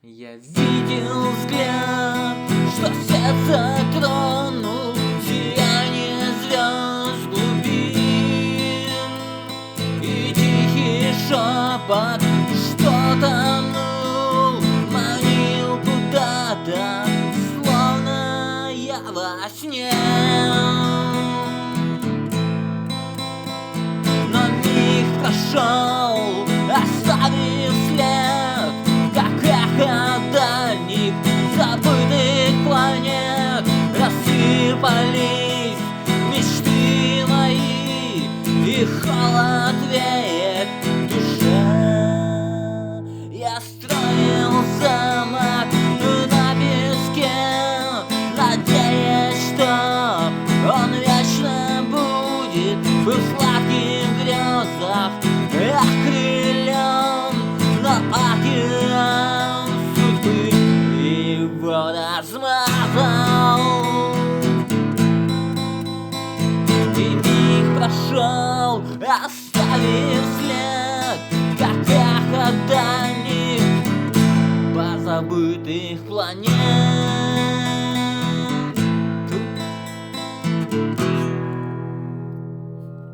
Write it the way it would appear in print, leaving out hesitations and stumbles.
Я видел взгляд, что сердце тронул, сияние звезд глубин, и тихий шепот, что тонул, манил куда-то, словно я во сне. Но миг прошел, оставив след, как эхо дальних забытых планет. Рассыпались мечты мои, и холод веет в душе. Я строил замок на песке, надеясь, что он вечно будет в сладких грезах окрылен, но океан судьбы его размазал. И миг прошел, оставив след, как эхо дальних позабытых планет.